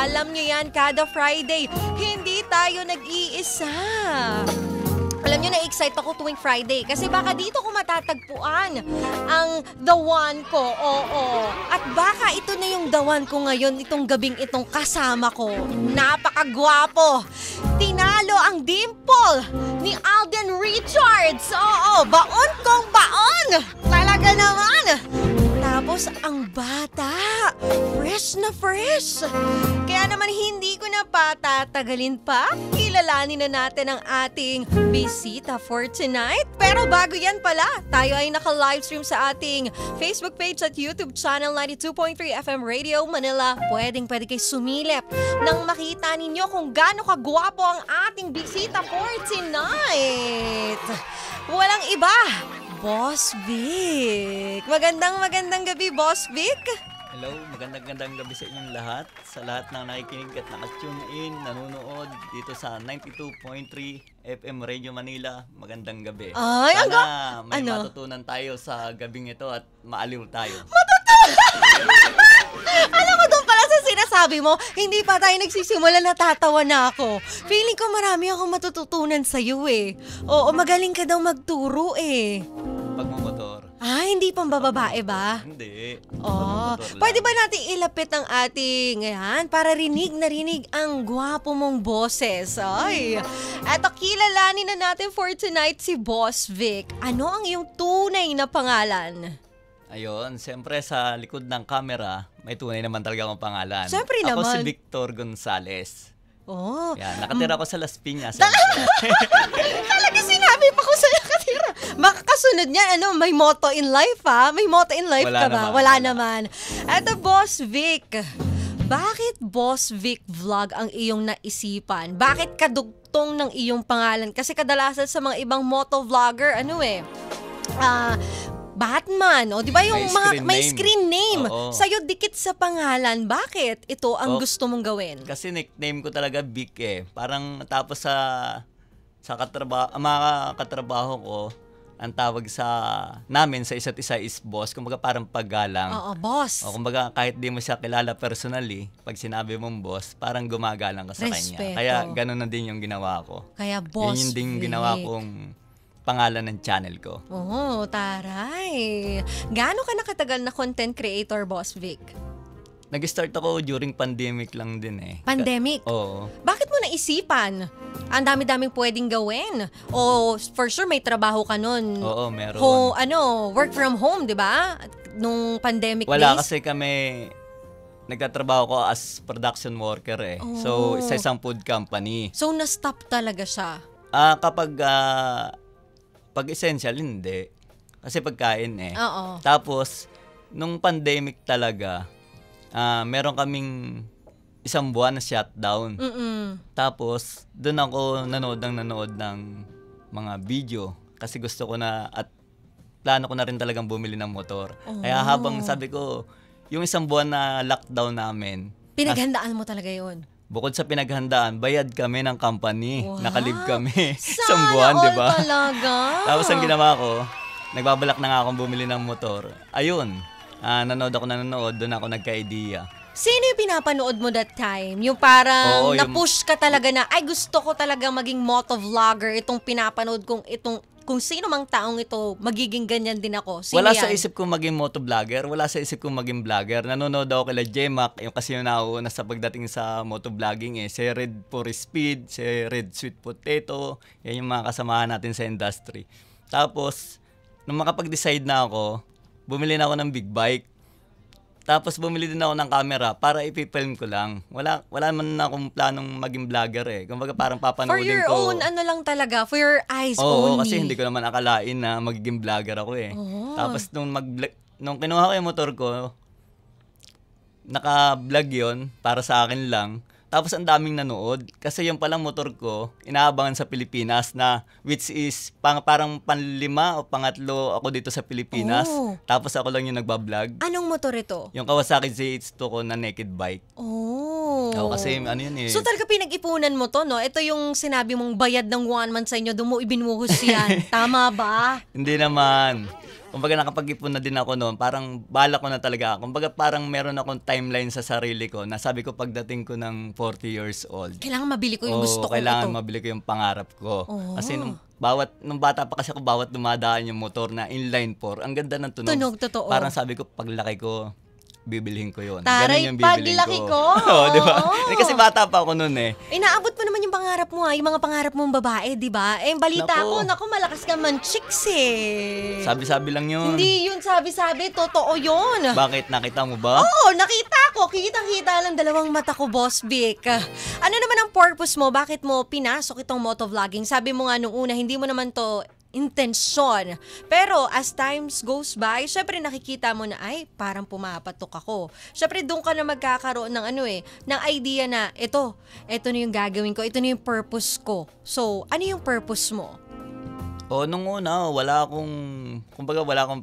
Alam niyo yan, kada Friday, hindi tayo nag-iisa. Alam niyo, na-excite ako tuwing Friday kasi baka dito ko matatagpuan ang the one ko, oo. At baka ito na yung the one ko ngayon, itong gabing itong kasama ko. Napakagwapo. Tinalo ang dimple ni Alden Richards. Oo, baon kong baon. Talaga naman. Tapos ang bata, fresh na fresh. Kaya naman hindi ko na patatagalin pa. Kilalanin na natin ang ating bisita for tonight. Pero bago yan pala, tayo ay naka-livestream sa ating Facebook page at YouTube channel 92.3 FM Radio Manila. Pwede kayo sumilip nang makita ninyo kung gaano kagwapo ang ating bisita for tonight. Walang iba, Boss Vic. Magandang gabi, Boss Vic. Hello, magandang gabi sa inyong lahat. Sa lahat ng nakikinig at nakatune in, nanonood dito sa 92.3 FM Radio Manila. Magandang gabi. Ay, sana may matutunan tayo sa gabing ito at maaliw tayo. Alam mo doon pala sa sinasabi mo, hindi pa tayo nagsisimula, natatawa na ako. Feeling ko marami akong matututunan sa'yo eh. Oo, magaling ka daw magturo eh. Pagmumotor. Hindi pang bababae ba? Hindi. Pwede ba natin ilapit ang ating para rinig na rinig ang gwapo mong boses? Ay, eto, kilalanin na natin for tonight si Boss Vic. Ano ang iyong tunay na pangalan? Ayun, siyempre sa likod ng camera, may tunay naman talaga akong pangalan. Siyempre naman. Ako si Victor Gonzales. Oh. Yan, nakatira ko sa Las Piñas. Talaga sinabi pa ko sa'yo nakatira. Makakasunod niyan, may motto in life ha? May motto in life ka ba? Wala naman. Eto, Boss Vic. Bakit Boss Vic Vlog ang iyong naisipan? Bakit kadugtong ng iyong pangalan? Kasi kadalasan sa mga ibang moto vlogger, Batman, di ba yung may screen name? Oo. Sa'yo dikit sa pangalan. Bakit ito ang gusto mong gawin? Kasi nickname ko talaga Vic eh. Parang tapos sa mga katrabaho ko, ang tawag namin sa isa't isa is boss. Kumbaga parang paggalang. Oo, boss. Kumbaga kahit di mo siya kilala personally, pag sinabi mong boss, parang gumagalang ka sa Respeto. kanya. Kaya gano'n na din yung ginawa ko. Kaya Boss Yun din Vic. ginawa kong pangalan ng channel ko. Oo, taray. Gaano ka nakatagal na content creator, Boss Vic? Nag-start ako during pandemic lang din eh. Pandemic? Oo. Bakit mo naisipan? Ang dami-daming pwedeng gawin. O for sure may trabaho ka nun. Oo, meron. Work from home, di ba? Nung pandemic Wala days. kasi kami, nagtatrabaho ko as production worker eh. Oh. So, sa isang food company. So, na-stop talaga siya? Pag essential, hindi. Kasi pagkain eh. Oo. Tapos, nung pandemic talaga, meron kaming isang buwan na shutdown. Tapos, doon ako nanood ng mga video. Kasi gusto ko na at plano ko na rin talagang bumili ng motor. Kaya habang sabi ko, yung isang buwan na lockdown namin. Pinaghandaan mo talaga yun? Bukod sa pinaghandaan, bayad kami ng company. Wow. Nakalib kami isang buwan, di ba? Talaga? Tapos ang ginawa ko, nagbabalak na nga akong bumili ng motor. Ayun, nanood, doon ako nagka-idea. Sino yung pinapanood mo that time? Yung parang Oo, na-push ka talaga na, ay gusto ko talaga maging motovlogger. Itong pinapanood kong kung sino mang taong ito, magiging ganyan din ako. Sino Wala yan? sa isip kong maging motovlogger, wala sa isip kong maging vlogger. Nanonood ako kila J-Mac, yung kasi yung nauuna sa pagdating sa motovlogging eh. Si Red for Speed, si Red Sweet Potato, yan yung mga kasamahan natin sa industry. Tapos, nung makapag-decide na ako, bumili na ako ng big bike. Tapos bumili din ako ng camera para ipipilm ko lang. Wala man na akong planong maging vlogger eh. Kumbaga parang papanoodin ko. For your own, lang talaga, for your eyes Oo, only. kasi hindi ko naman akalain na magiging vlogger ako eh. Oh. Tapos nung kinuha ko yung motor ko, naka-vlog yon para sa akin lang. Tapos ang daming nanood kasi yung palang motor ko inaabangan sa Pilipinas na which is parang panlima o pangatlo ako dito sa Pilipinas. Oh. Tapos ako lang yung nagba-vlog. Anong motor ito? Yung Kawasaki ZX2 ko na naked bike. Oh. Oo, kasi yun eh. So talaga pinag-ipunan mo to, no? Ito yung sinabi mong bayad ng 1 month sa inyo, doon mo ibinuhos yan. Tama ba? Hindi naman. kumbaga nakapag-ipon na din ako noon, parang balak ko na talaga. Kumbaga parang meron akong timeline sa sarili ko na sabi ko pagdating ko ng 40 years old. Kailangan mabili ko yung gusto ko kailangan ito. mabili ko yung pangarap ko. Oo. Kasi nung bata pa kasi ako, bawat dumadaan yung motor na inline 4, ang ganda ng tunog. Tunog, totoo. Parang sabi ko, paglaki ko, bibilhin ko yun. Taray, Ganun yung bibilhin paglaki ko. Oo, di ba? Oo. Kasi bata pa ako noon eh. Inaabot mo naman yung pangarap mo yung mga pangarap mong babae, di ba? Balita ko, malakas ka man chicks eh. Sabi-sabi lang yun. Hindi yun sabi-sabi, totoo yun. Bakit? Nakita mo ba? Oo, nakita ko. Kitang-kita lang dalawang mata ko, Boss Vic. Ano naman ang purpose mo? Bakit mo pinasok itong motovlogging? Sabi mo nga nung una, hindi mo naman to intensyon. Pero as times goes by, syempre nakikita mo na, ay, parang pumapatok ako. Syempre doon ka na magkakaroon ng ng idea na, ito na yung gagawin ko, ito na yung purpose ko. So, ano yung purpose mo? Nung una, wala akong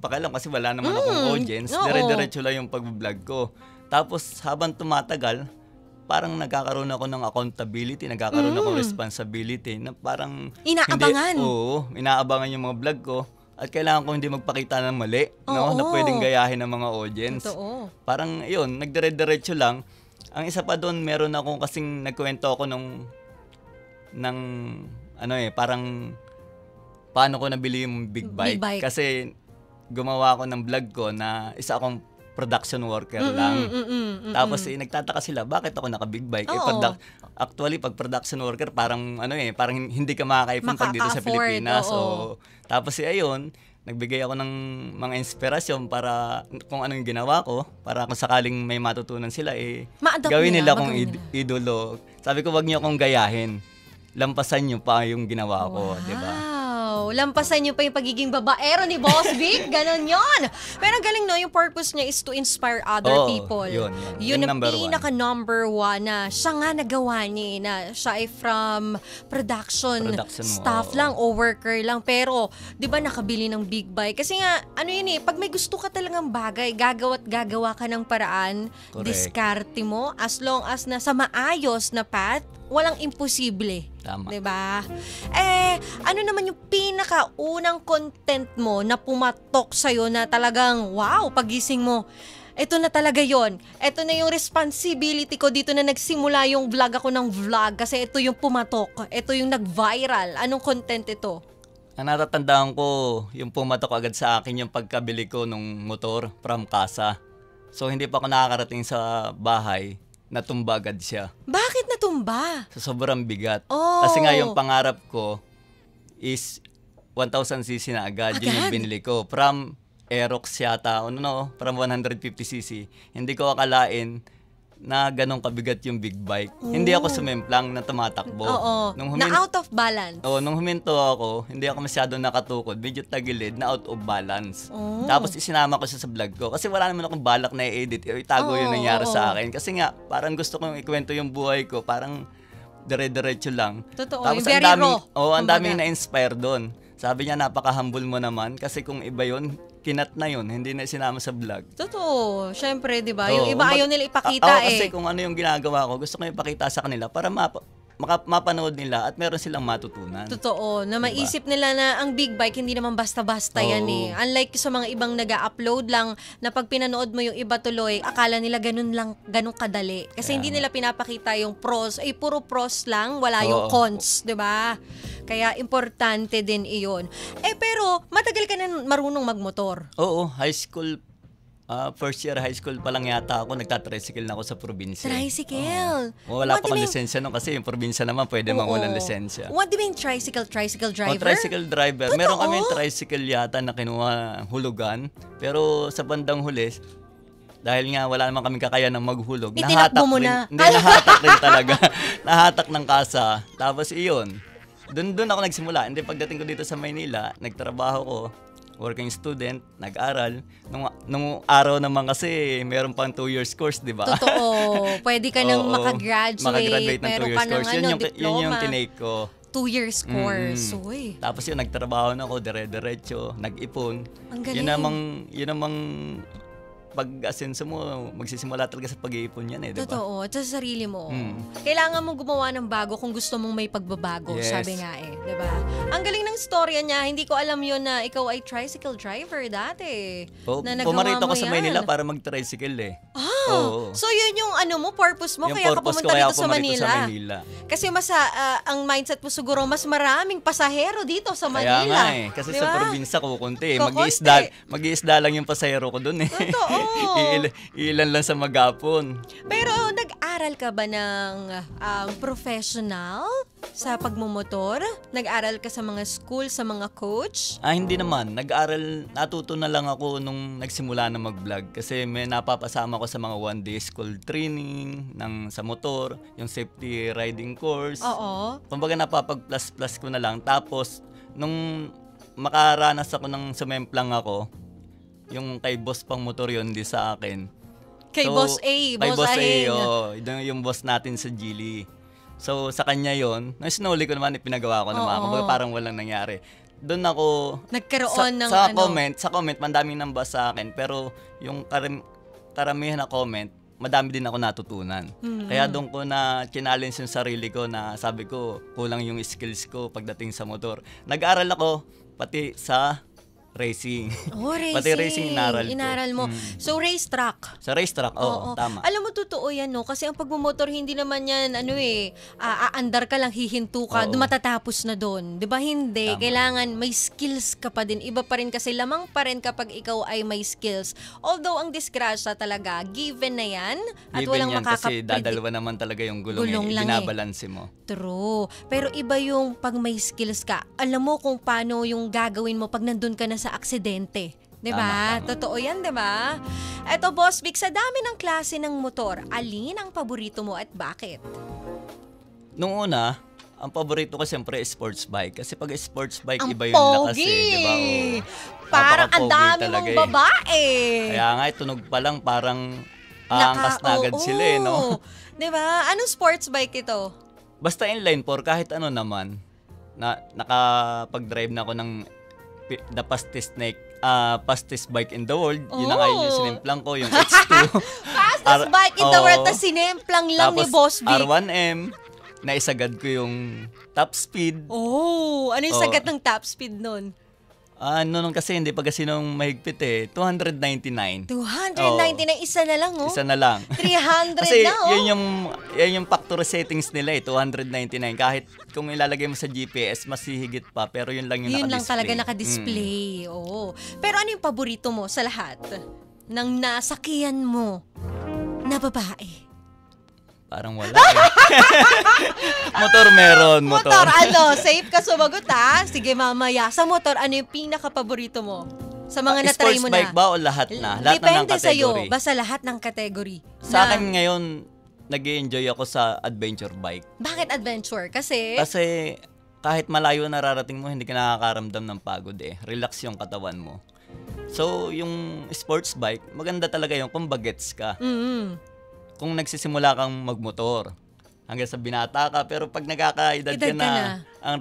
pakialam kasi wala naman akong audience. Oo. Dire-diretso lang yung pag-vlog ko. Tapos habang tumatagal, parang nagkakaroon ako ng accountability, nagkakaroon ako ng responsibility na parang Inaabangan. Inaabangan yung mga vlog ko at kailangan ko hindi magpakita ng mali, no, na pwedeng gayahin ng mga audience. Totoo. Parang yun, nagdire-diretso lang. Ang isa pa doon, meron akong kasing nagkwento ako parang paano ko nabili yung big bike. Kasi gumawa ako ng vlog ko na isa akong production worker lang. Tapos nagtataka sila, bakit ako naka-big bike? Actually, pag production worker, parang parang hindi ka makaka-ipon pag dito sa Pilipinas. Tapos ayun, nagbigay ako ng mga inspirasyon para kung ano yung ginawa ko, para kung sakaling may matutunan sila, gawin nila akong idolo. Sabi ko, wag niyo akong gayahin. Lampasan niyo pa yung ginawa ko, di ba? Lampasan niyo pa yung pagiging babaero ni Boss Vic. Ganon yon. Pero ang galing yung purpose niya is to inspire other people. Yun ang pinaka-number one na siya nga nagawa niya na siya ay from production staff lang o worker lang. Pero, di ba nakabili ng big bike? Kasi nga, pag may gusto ka talagang bagay, gagawa ka ng paraan, diskarte mo, as long as na sa maayos na path, walang imposible. Tama. Diba? Ano naman yung pinakaunang content mo na pumatok sa'yo na talagang, wow, pagising mo, ito na talaga yon. Ito na yung responsibility ko dito na nagsimula yung vlog ako ng vlog kasi ito yung pumatok. Ito yung nag-viral. Anong content ito? Ang natatandaan ko, yung pumatok agad sa akin yung pagkabili ko ng motor from casa. So, hindi pa ako nakakarating sa bahay, natumba agad siya. Bakit natumba? Sa sobrang bigat. Kasi nga yung pangarap ko is 1,000cc na agad. Yun yung binili ko. From Aerox yata, from 150cc. Hindi ko akalain na ganong kabigat yung big bike. Hindi ako sumemplang na tumatakbo. Na out of balance. Nung huminto ako, hindi ako masyadong nakatukod. Medyo tagilid na out of balance. Tapos isinama ko siya sa vlog ko. Kasi wala naman akong balak na i-edit. Itago yung nangyari sa akin. Kasi nga, parang gusto kong ikwento yung buhay ko. Parang dire-diretso lang. Totoo, tapos very raw. ang daming na-inspire doon. Sabi niya, napaka-humble mo naman. Kasi kung iba yun, kinat na yun, hindi na sinama sa vlog. Totoo. Syempre, di ba? Yung iba ayaw nila ipakita Kasi kung ano yung ginagawa ko, gusto ko ipakita sa kanila para mapanood nila at meron silang matutunan. Totoo. Na maisip nila na ang big bike, hindi naman basta-basta yan eh. Unlike sa mga ibang nag-upload lang na pag pinanood mo yung iba tuloy, akala nila ganun kadali. Kasi hindi nila pinapakita yung pros. Puro pros lang, wala yung cons, di ba? Kaya importante din iyon. Pero matagal ka na marunong magmotor. Oo, high school, first year high school pa lang yata ako, nagtatricycle na ako sa probinsya. Tricycle? Wala pa akong lisensya nun kasi yung probinsya naman pwede mawalan lisensya. What do you mean tricycle? Tricycle driver? Tricycle driver. Totoo? Meron kami tricycle yata na kinuha hulugan. Pero sa bandang huli, dahil nga wala naman kaming kakayahan ng maghulog, itinakbo mo na. Hindi, nahatak rin talaga. Nahatak ng kasa. Tapos iyon. Doon ako nagsimula. Hindi, pagdating ko dito sa Maynila, nagtrabaho ko, working student, nag-aral. Nung araw naman kasi, meron pang 2 years course, di ba? Totoo. Pwede ka nang makagraduate. Ng 2 years course. Diploma. Yun yung tinake ko. 2 years course. Uy. Tapos yun, nagtrabaho na ako, dire-diretso, nag-ipon. Ang galing. Yun namang pag-asenso mo, magsisimula talaga sa pag-iipon yan eh, di ba? Totoo, at sa sarili mo. Kailangan mong gumawa ng bago kung gusto mong may pagbabago, Yes. sabi nga eh, 'di ba? Ang galing ng storya niya, hindi ko alam 'yon na ikaw ay tricycle driver dati. Na nagawa Pumarito mo ako sa yan. Maynila para mag-tricycle eh. Oo. So yun yung purpose mo, Yung kaya ka purpose pumunta ko, kaya dito ako sa pumarito Manila. sa Manila. Kasi ang mindset mo siguro, mas maraming pasahero dito sa Kaya Manila. nga eh. Kasi Di sa ba? probinsya kukunti eh. Kukunti. Mag-iisda lang yung pasahero ko dun eh. Totoo. Ilan lang sa maghapon. Pero nag-aral ka ba ng professional sa pagmumotor? Nag-aral ka sa mga school, sa mga coach? Hindi naman. Natuto na lang ako nung nagsimula na mag-vlog. Kasi may napapasama ko sa mga one-day school training sa motor, yung safety riding course. Oo. Kumbaga napapag-plus-plus ko na lang. Tapos, nung makaranas ako ng sumemplang ako, yung kay boss pang motor yun, di sa akin. Kay Boss A, Kay Boss Boss A, Aheng. yung boss natin sa Geely. So, sa kanya yon, nung sinuli ko naman, ipinagawa ko naman. Oo. Kumbaga parang walang nangyari. Doon ako, Nagkaroon ng sa comment, mandaming nambas sa akin. Pero yung karamihan na comment, madami din ako natutunan. Kaya doon ko na challenge yung sarili ko na sabi ko, kulang yung skills ko pagdating sa motor. Nag-aral ako, pati sa racing. Oh, racing. Pati racing inaral ko. Inaral mo. So, racetrack. Sa racetrack, oo, tama. Alam mo, totoo yan, no? Kasi ang pagmumotor, hindi naman yan, aandar ka lang, hihinto ka, Oo. matatapos na doon. Di ba? Hindi. Tama. Kailangan may skills ka pa din. Iba pa rin kasi, lamang pa rin kapag ikaw ay may skills. Although, ang disgrasya talaga, given na yan, at Given walang yan kasi makakapredict. dadalawa naman talaga yung gulong, Gulong lang binabalanse mo. True. Pero iba yung pag may skills ka. Alam mo kung paano yung gagawin mo pag nandun ka na sa aksidente. 'Di ba? Tama. Totoo 'yan, 'di ba? Eto, Boss Vic, sa dami ng klase ng motor, alin ang paborito mo at bakit? Nung una, ang paborito ko siyempre sports bike. Kasi pag sports bike, Ang iba yung lakas pogi! eh. Di ba? Parang ang Napaka-pogi dami talaga mong eh. babae. Kaya nga, tunog pa lang parang aangkas na agad sila eh, no? 'Di ba? Anong sports bike ito? Basta inline 4, kahit ano naman, nakapag-drive na ako ng the fastest bike in the world. Yun na nga yung sinimplang ko, yung H2. Fastest bike in the world na sinemplang lang ni Boss Vic. R1M, naisagad ko yung top speed. Ano yung Oo. sagat ng top speed nun? Nung kasi hindi pa kasi nung mahigpit eh, 299. 299, isa na lang, oh. Isa na lang. 300 Kasi na, oh. yun yung factory settings nila eh, 299. Kahit kung ilalagay mo sa GPS, mas hihigit pa. Pero yun lang yung Yun lang naka-display. talaga naka-display. Oo. Pero ano yung paborito mo sa lahat ng nasakyan mo na babae? Parang wala eh. Motor meron, motor. Safe ka sumagot, ha? Sige, mamaya. Sa motor, ano yung pinaka-paborito mo? Sa mga na-try Sports mo na. bike ba o lahat na? Lahat na ng Depende sa'yo. category. Basta lahat ng category. Sa akin ngayon, nag-i-enjoy ako sa adventure bike. Bakit adventure? Kasi Kasi kahit malayo nararating mo, hindi ka nakakaramdam ng pagod eh. Relax yung katawan mo. So, yung sports bike, maganda talaga yung kung bagets ka. Kung nagsisimula kang magmotor, hanggang sa binata ka, pero pag nagkakaedad Edad ka ka na. na, ang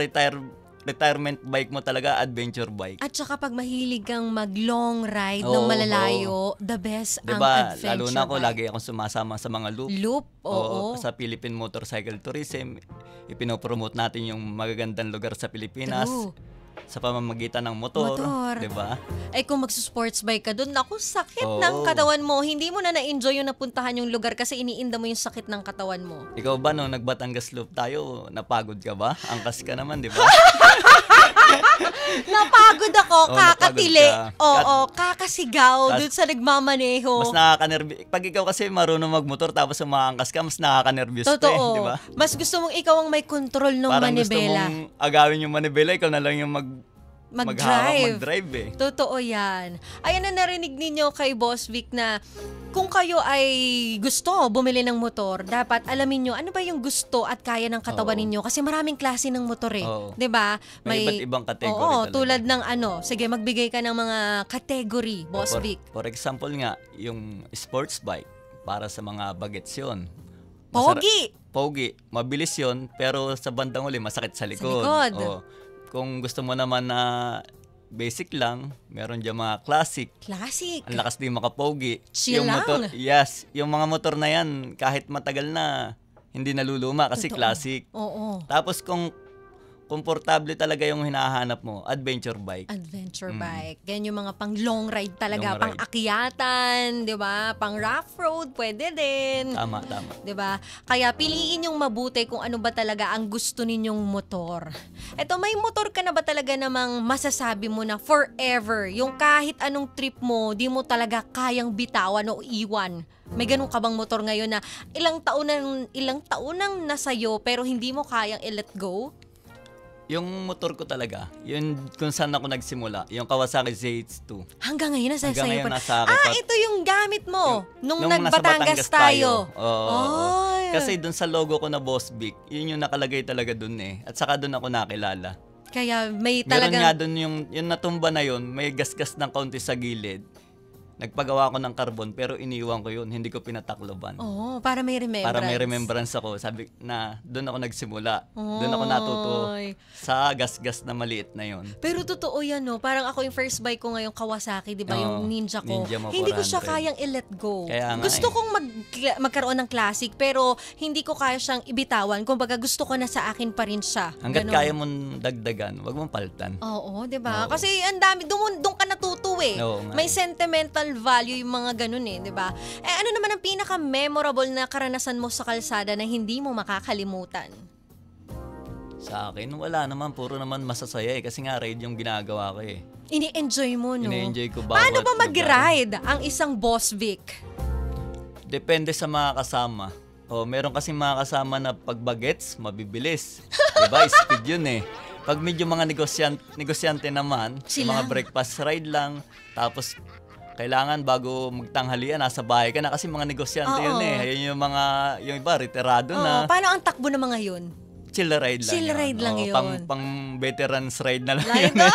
retirement bike mo talaga, adventure bike. at saka pag mahilig kang mag-long ride ng Oo, malalayo, the best ang Diba, adventure lalo na ako, bike. lagi akong sumasama sa mga loop. Loop, oo. Sa Philippine Motorcycle Tourism, ipinopromote natin yung magagandang lugar sa Pilipinas. True. Sa pamamagitan ng motor. Motor. Diba? Ay kung magsusports bike ka doon, naku, sakit Oo. ng katawan mo. Hindi mo na na-enjoy yung napuntahan yung lugar kasi iniinda mo yung sakit ng katawan mo. Ikaw ba, no, nag-Batangas Loop tayo, napagod ka ba? Angkas ka naman, di ba? Napagod ako, Oo, kakatili. napagod ka. Oo, kakasigaw doon sa nagmamaneho. Mas nakaka-nervous. Pag ikaw kasi marunong magmotor tapos umaangkas ka, mas nakaka-nervous ka Totoo. di ba? Mas gusto mong ikaw ang may control ng Parang gusto manibela. mong agawin yung manibela, ikaw na lang yung Mag-drive. mag-drive eh. Totoo yan. Ayan na narinig ninyo kay Boss Vic na kung kayo ay gusto bumili ng motor, dapat alamin nyo ano ba yung gusto at kaya ng katawan Oo. ninyo. Kasi maraming klase ng motor eh. Oo. 'Di ba? May iba't ibang category Oo, talaga. tulad ng sige, magbigay ka ng mga category, Boss Vic. For example nga, yung sports bike, para sa mga bagets yun. Pogi! Pogi. Mabilis yun, pero sa bandang uli, masakit sa likod. likod. Oo. Kung gusto mo naman na basic lang. Meron dyan mga classic. Classic. Ang lakas din makapogi. Chill yung lang. motor, yes, yung mga motor na yan, kahit matagal na, hindi naluluma kasi Totoo. classic. Oo. Tapos kung komportable talaga yung hinahanap mo, adventure bike. Adventure bike. Yan yung mga pang long ride talaga. Long Pang ride. akyatan, di ba? Pang rough road, pwede din. Tama. 'Di ba? Kaya piliin yung mabuti kung ano ba talaga ang gusto ninyong motor. Eto, may motor ka na ba talaga namang masasabi mo na forever, yung kahit anong trip mo, di mo talaga kayang bitawan o iwan? May ganun ka bang motor ngayon na ilang taon nang nasa'yo pero hindi mo kayang i-let go? Yung motor ko talaga, yun kung saan ako nagsimula, yung Kawasaki ZH2. Hanggang ngayon nasa Hanggang sa'yo ngayon pa. nasa akin pa. Ito yung gamit mo nung nasa nag-Batangas tayo. Oo. Ay. Kasi dun sa logo ko na Boss Vic, yun yung nakalagay talaga dun eh. At saka dun ako nakilala. Kaya may Meron talagang... nga dun yung natumba na yun, may gasgas ng kaunti sa gilid. Nagpagawa ko ng carbon pero iniwan ko yun, hindi ko pinatakloban. Oo, para may remembrance. Para may remembrance ako. Sabi na doon ako nagsimula. Doon ako natuto Oy. sa gasgas na maliit na yun. Pero totoo yan, no? Parang ako yung first bike ko ngayong Kawasaki, di ba? Oo, Yung Ninja ko. Ninja mo, Hindi ko siya 400. kayang i-let go. Kaya nga Gusto eh. kong magkaroon ng classic, pero hindi ko kaya siyang ibitawan. Kumbaga, gusto ko na sa akin pa rin siya. Hanggat Ganon. kaya mong dagdagan, wag mong paltan. Oo, di ba? Oo. Kasi ang dami, doon ka natuto eh. Oo nga May eh. sentimental value yung mga ganun eh, di ba? Ano naman ang pinaka-memorable na karanasan mo sa kalsada na hindi mo makakalimutan? Sa akin, wala naman. Puro naman masasaya eh. Kasi nga ride yung ginagawa ko eh. Ini-enjoy mo, no? Ini-enjoy ko bawat Paano ba lugar. mag-ride ang isang Boss Vic? Depende sa mga kasama. Meron kasi mga kasama na pag bagets, mabibilis. Diba? Speed yun eh. Pag medyo mga negosyante naman, yung Sila? mga breakfast ride lang, tapos kailangan bago magtanghalian, nasa bahay ka na kasi mga negosyante Oo. yun eh. Ayun yung iba, retirado Oo, na. paano ang takbo ng mga yun? Chill ride lang Chill yun. ride lang yun. Pang veterans ride na lang Like, yun eh.